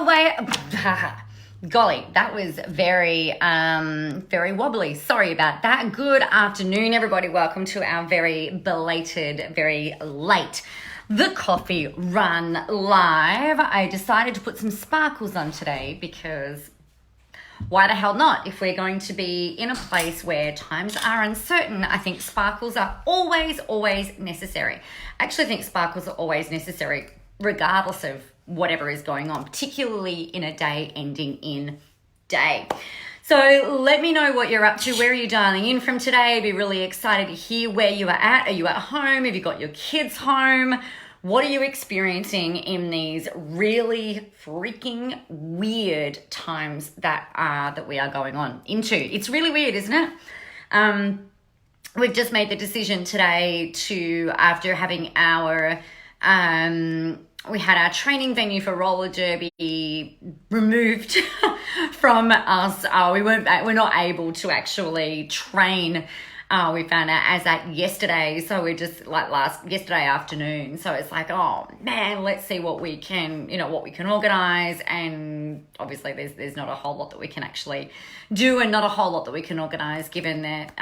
away. Golly, that was very wobbly. Sorry about that. Good afternoon, everybody. Welcome to our very belated, very late The Coffee Run Live. I decided to put some sparkles on today because why the hell not? If we're going to be in a place where times are uncertain, I think sparkles are always necessary. I actually think sparkles are always necessary regardless of whatever is going on, particularly in a day ending in day. So let me know what you're up to. Where are you dialing in from today? I'd be really excited to hear where you are at. Are you at home? Have you got your kids home? What are you experiencing in these really freaking weird times that we are going on into? It's really weird, isn't it? We've just made the decision today to, after having our we had our training venue for roller derby removed from us. We're not able to actually train. We found out as at yesterday, so we're just yesterday afternoon. So it's like, oh man, let's see what we can organize. And obviously, there's not a whole lot that we can actually do, and not a whole lot that we can organize given that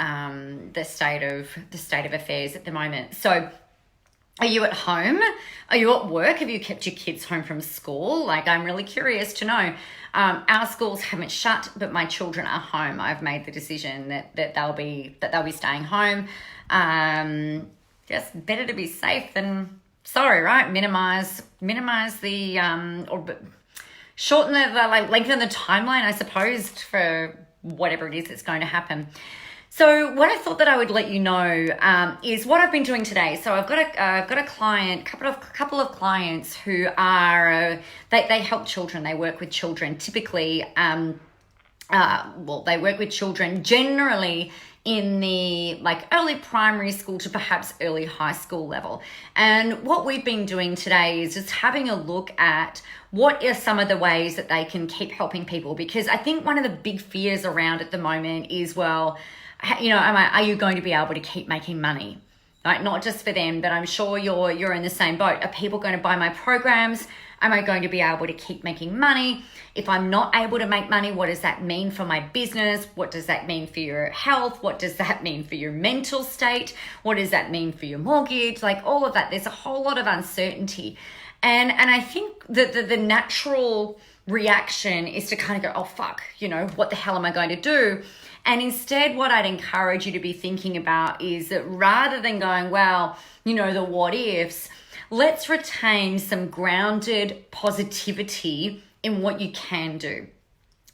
the state of affairs at the moment. So, are you at home? Are you at work? Have you kept your kids home from school? Like, I'm really curious to know. Our schools haven't shut, but my children are home. I've made the decision that they'll be staying home. Just better to be safe than sorry, right? Minimize the shorten the lengthen the timeline, I suppose, for whatever it is that's going to happen. So what I thought that I would let you know is what I've been doing today. So I've got a client, couple of clients who are they help children. They work with children. Typically, they work with children generally in the early primary school to perhaps early high school level. And what we've been doing today is just having a look at what are some of the ways that they can keep helping people, because I think one of the big fears around at the moment is, well, are you going to be able to keep making money? Right? Not just for them, but I'm sure you're in the same boat. Are people going to buy my programs? Am I going to be able to keep making money? If I'm not able to make money, what does that mean for my business? What does that mean for your health? What does that mean for your mental state? What does that mean for your mortgage? Like all of that, there's a whole lot of uncertainty. And I think that the natural reaction is to kind of go, oh, fuck, what the hell am I going to do? And instead, what I'd encourage you to be thinking about is that rather than going, well, the what ifs, let's retain some grounded positivity in what you can do.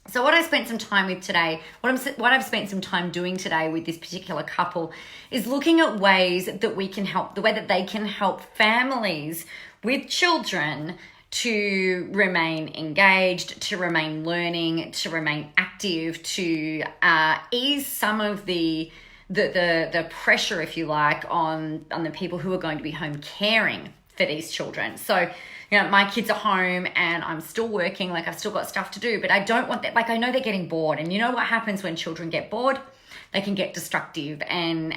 So what I spent some time with today, what I've spent some time doing today with this particular couple is looking at ways that we can help, the way that they can help families with children to remain engaged, to remain learning, to remain active, to ease some of the pressure, if you like, on the people who are going to be home caring for these children. So, my kids are home and I'm still working, I've still got stuff to do, but I don't want that. I know they're getting bored, and you know what happens when children get bored? They can get destructive and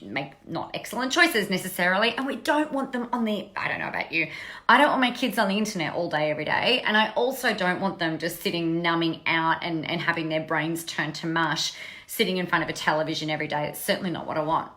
make not excellent choices necessarily. And we don't want them I don't know about you, I don't want my kids on the internet all day, every day. And I also don't want them just sitting numbing out and having their brains turned to mush, sitting in front of a television every day. It's certainly not what I want.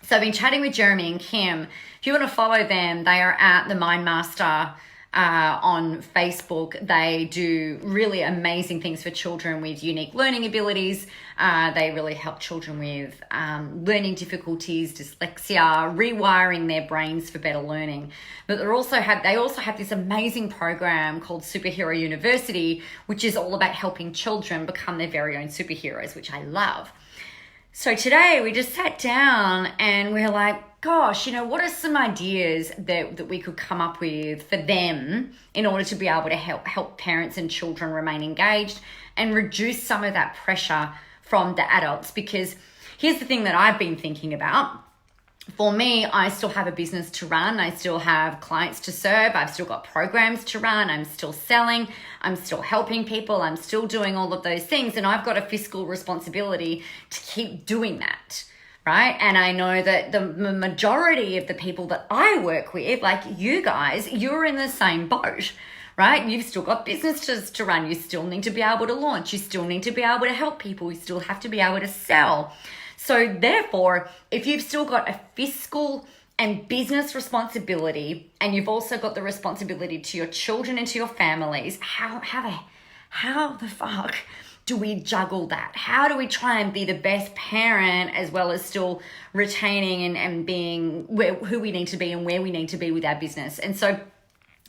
So I've been chatting with Jeremy and Kim. If you want to follow them, they are at the Mind Master on Facebook. They do really amazing things for children with unique learning abilities. They really help children with learning difficulties, dyslexia, rewiring their brains for better learning. But they also have this amazing program called Superhero University, which is all about helping children become their very own superheroes, which I love. So today we just sat down and we're like, gosh, what are some ideas that we could come up with for them in order to be able to help parents and children remain engaged and reduce some of that pressure from the adults? Because here's the thing that I've been thinking about. For me, I still have a business to run. I still have clients to serve. I've still got programs to run. I'm still selling. I'm still helping people. I'm still doing all of those things. And I've got a fiscal responsibility to keep doing that, right? And I know that the majority of the people that I work with, like you guys, you're in the same boat, right? You've still got businesses to run. You still need to be able to launch. You still need to be able to help people. You still have to be able to sell. So therefore, if you've still got a fiscal and business responsibility, and you've also got the responsibility to your children and to your families, how the fuck do we juggle that? How do we try and be the best parent as well as still retaining and being who we need to be and where we need to be with our business? And so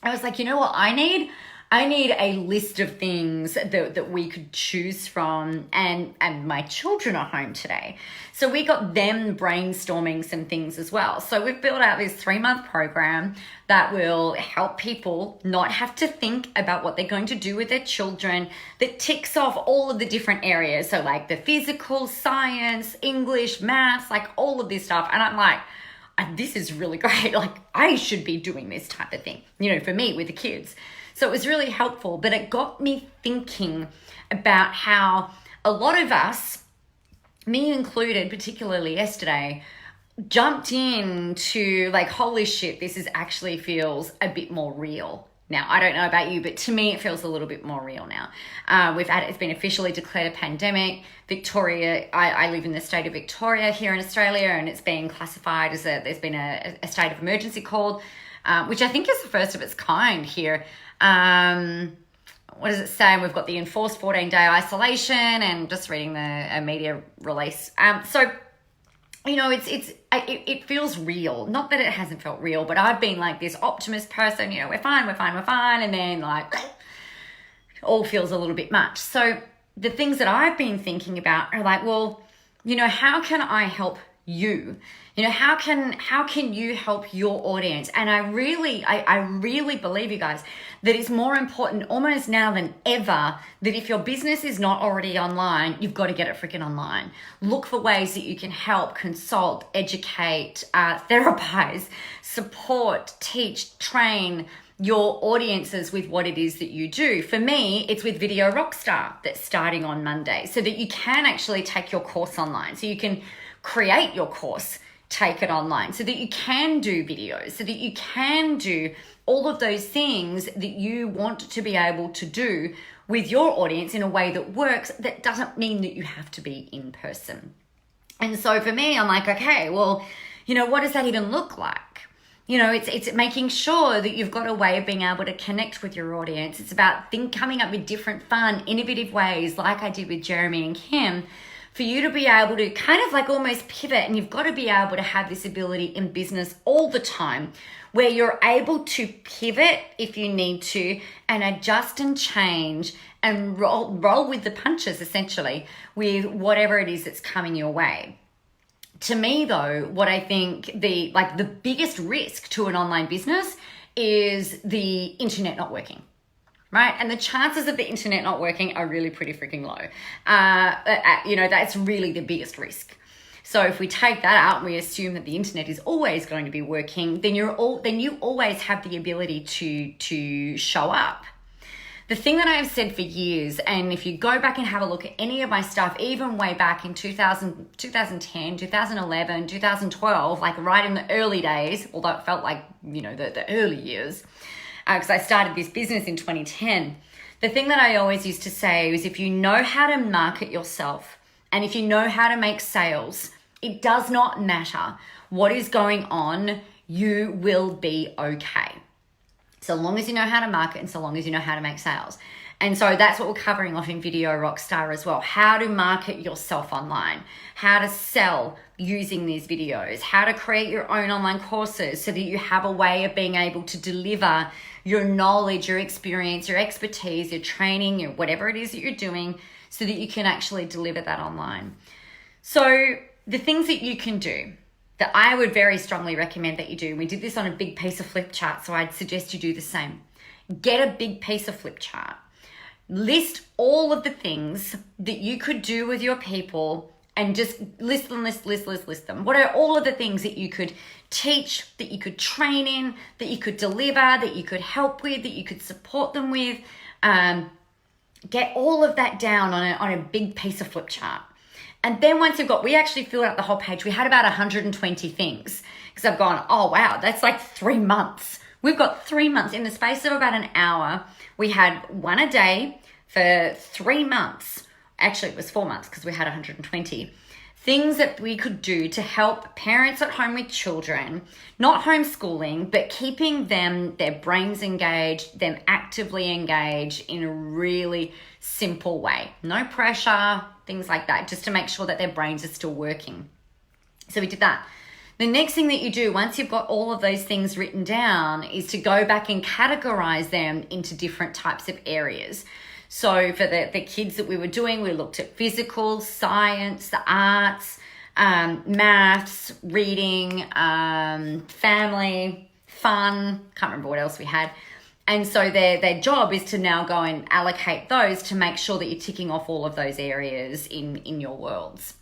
I was like, you know what I need? I need a list of things that we could choose from, and my children are home today. So we got them brainstorming some things as well. So we've built out this 3-month program that will help people not have to think about what they're going to do with their children, that ticks off all of the different areas. So like the physical, science, English, maths, like all of this stuff. And I'm like, this is really great. Like I should be doing this type of thing, for me with the kids. So it was really helpful, but it got me thinking about how a lot of us, me included, particularly yesterday, jumped into like, holy shit, this actually feels a bit more real. Now, I don't know about you, but to me, it feels a little bit more real now. It's been officially declared a pandemic. Victoria, I live in the state of Victoria here in Australia, and it's been classified as there's been a state of emergency called, which I think is the first of its kind here. What does it say? We've got the enforced 14-day isolation, and just reading the media release. So, it feels real. Not that it hasn't felt real, but I've been like this optimist person, we're fine. And then like, all feels a little bit much. So the things that I've been thinking about are like, well, how can I help you? How can you help your audience? And I really believe, you guys, that it's more important almost now than ever that if your business is not already online, you've got to get it freaking online. Look for ways that you can help, consult, educate, therapize, support, teach, train your audiences with what it is that you do. For me, it's with Video Rockstar that's starting on Monday, so that you can actually take your course online. So you can create your course, take it online, so that you can do videos, so that you can do all of those things that you want to be able to do with your audience in a way that works. That doesn't mean that you have to be in person. And so for me, I'm like, okay, well, what does that even look like? It's making sure that you've got a way of being able to connect with your audience. It's about coming up with different fun, innovative ways, like I did with Jeremy and Kim, for you to be able to kind of like almost pivot. And you've got to be able to have this ability in business all the time, where you're able to pivot if you need to, and adjust and change and roll with the punches, essentially, with whatever it is that's coming your way. To me, though, what I think the biggest risk to an online business is the internet not working. Right? And the chances of the internet not working are really pretty freaking low. That's really the biggest risk. So if we take that out and we assume that the internet is always going to be working, then you always have the ability to show up. The thing that I've said for years, and if you go back and have a look at any of my stuff, even way back in 2010, 2011, 2012, like right in the early days, although it felt like, the early years, because I started this business in 2010. The thing that I always used to say is, if you know how to market yourself and if you know how to make sales, it does not matter what is going on, you will be okay. So long as you know how to market and so long as you know how to make sales. And so that's what we're covering off in Video Rockstar as well. How to market yourself online, how to sell using these videos, how to create your own online courses so that you have a way of being able to deliver your knowledge, your experience, your expertise, your training, your whatever it is that you're doing, so that you can actually deliver that online. So the things that you can do that I would very strongly recommend that you do, and we did this on a big piece of Flipchart, so I'd suggest you do the same. Get a big piece of Flipchart. List all of the things that you could do with your people, and just list them. What are all of the things that you could teach, that you could train in, that you could deliver, that you could help with, that you could support them with? Get all of that down on a big piece of Flipchart. And then once we actually filled out the whole page. We had about 120 things, because I've gone, oh wow, that's like 3 months. We've got 3 months in the space of about an hour. We had one a day for 3 months. Actually, it was 4 months because we had 120. Things that we could do to help parents at home with children, not homeschooling, but keeping them, their brains engaged, them actively engaged in a really simple way. No pressure, things like that, just to make sure that their brains are still working. So we did that. The next thing that you do once you've got all of those things written down is to go back and categorize them into different types of areas. So for the kids that we were doing, we looked at physical, science, the arts, maths, reading, family, fun, can't remember what else we had. And so their job is to now go and allocate those to make sure that you're ticking off all of those areas in your worlds.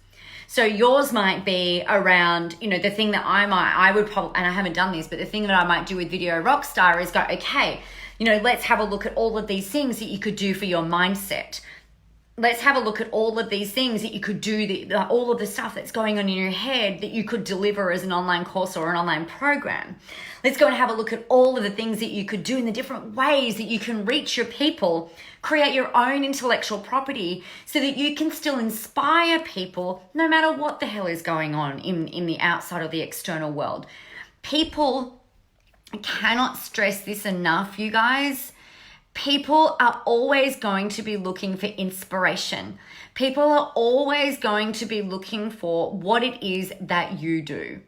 So yours might be around, the thing that I would probably, and I haven't done this, but the thing that I might do with Video Rockstar is go, okay, let's have a look at all of these things that you could do for your mindset. Let's have a look at all of these things that you could do, all of the stuff that's going on in your head that you could deliver as an online course or an online program. Let's go and have a look at all of the things that you could do in the different ways that you can reach your people, create your own intellectual property so that you can still inspire people no matter what the hell is going on in the outside or the external world. People, I cannot stress this enough, you guys. People are always going to be looking for inspiration. People are always going to be looking for what it is that you do,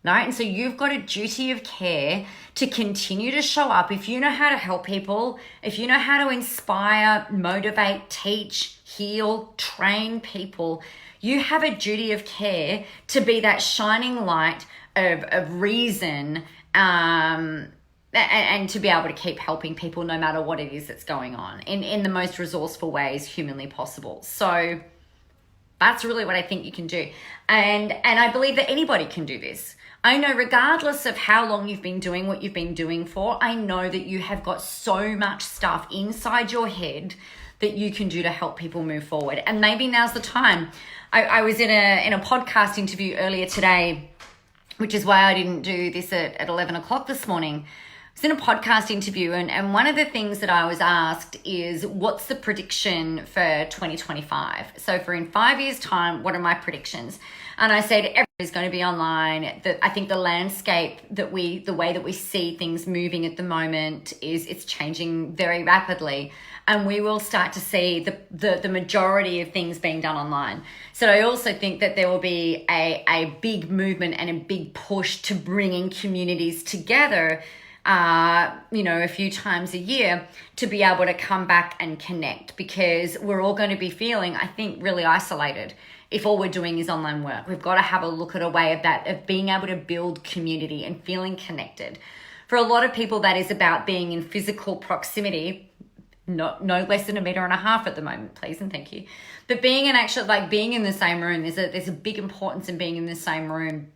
right? And so you've got a duty of care to continue to show up. If you know how to help people, if you know how to inspire, motivate, teach, heal, train people, you have a duty of care to be that shining light of reason, and to be able to keep helping people no matter what it is that's going on in the most resourceful ways humanly possible. So that's really what I think you can do. And I believe that anybody can do this. I know regardless of how long you've been doing what you've been doing for, I know that you have got so much stuff inside your head that you can do to help people move forward. And maybe now's the time. I was in a podcast interview earlier today, which is why I didn't do this at 11 o'clock this morning. I was in a podcast interview and one of the things that I was asked is, what's the prediction for 2025? So for in 5 years' time, what are my predictions? And I said, everybody's going to be online. I think the landscape the way that we see things moving at the moment it's changing very rapidly. And we will start to see the majority of things being done online. So I also think that there will be a big movement and a big push to bringing communities together, a few times a year to be able to come back and connect, because we're all going to be feeling, I think, really isolated if all we're doing is online work. We've got to have a look at a way of being able to build community and feeling connected. For a lot of people, that is about being in physical proximity, no less than 1.5 meters at the moment, please and thank you. But being in the same room, there's a big importance in being in the same room.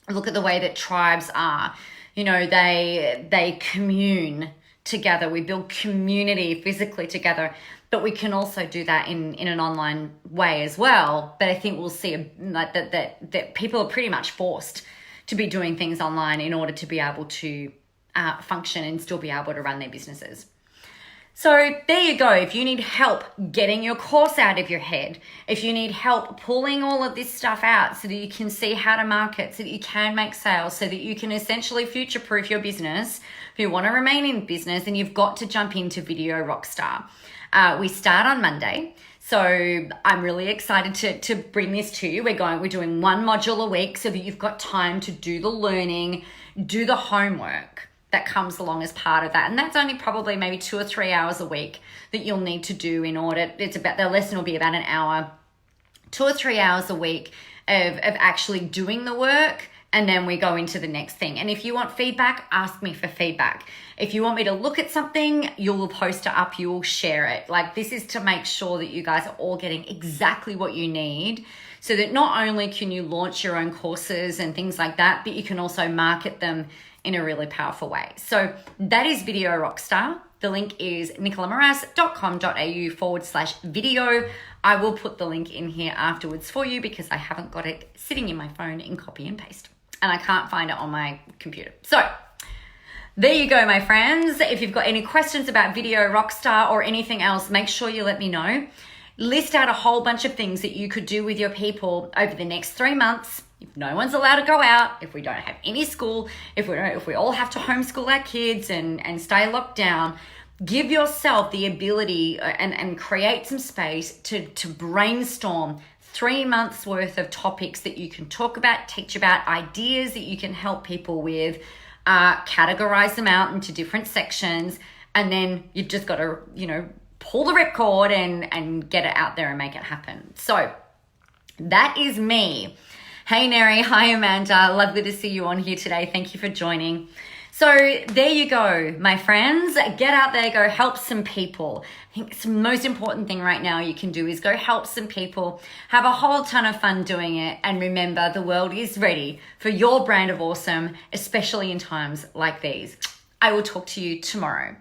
Look at the way that tribes are. They commune together. We build community physically together, but we can also do that in an online way as well. But I think we'll see that people are pretty much forced to be doing things online in order to be able to function and still be able to run their businesses. So there you go. If you need help getting your course out of your head, if you need help pulling all of this stuff out so that you can see how to market, so that you can make sales, so that you can essentially future-proof your business, if you want to remain in business, then you've got to jump into Video Rockstar. We start on Monday. So I'm really excited to bring this to you. We're doing one module a week so that you've got time to do the learning, do the homework that comes along as part of that. And that's only probably maybe 2 or 3 hours a week that you'll need to do in order. The lesson will be about an hour, 2 or 3 hours a week of actually doing the work. And then we go into the next thing. And if you want feedback, ask me for feedback. If you want me to look at something, you'll post it up, you'll share it. This is to make sure that you guys are all getting exactly what you need, so that not only can you launch your own courses and things like that, but you can also market them in a really powerful way. So that is Video Rockstar. The link is nicolamoras.com.au/video. I will put the link in here afterwards for you because I haven't got it sitting in my phone in copy and paste and I can't find it on my computer. So There you go, my friends. If you've got any questions about Video Rockstar or anything else, make sure you let me know. List out a whole bunch of things that you could do with your people over the next 3 months. If no one's allowed to go out, if we don't have any school, if we all have to homeschool our kids and stay locked down, give yourself the ability and create some space to brainstorm 3 months worth of topics that you can talk about, teach about, ideas that you can help people with, categorize them out into different sections, and then you've just got to, pull the ripcord and get it out there and make it happen. So that is me. Hey, Neri. Hi, Amanda. Lovely to see you on here today. Thank you for joining. So there you go, my friends. Get out there, go help some people. I think it's the most important thing right now you can do is go help some people, have a whole ton of fun doing it, and remember the world is ready for your brand of awesome, especially in times like these. I will talk to you tomorrow.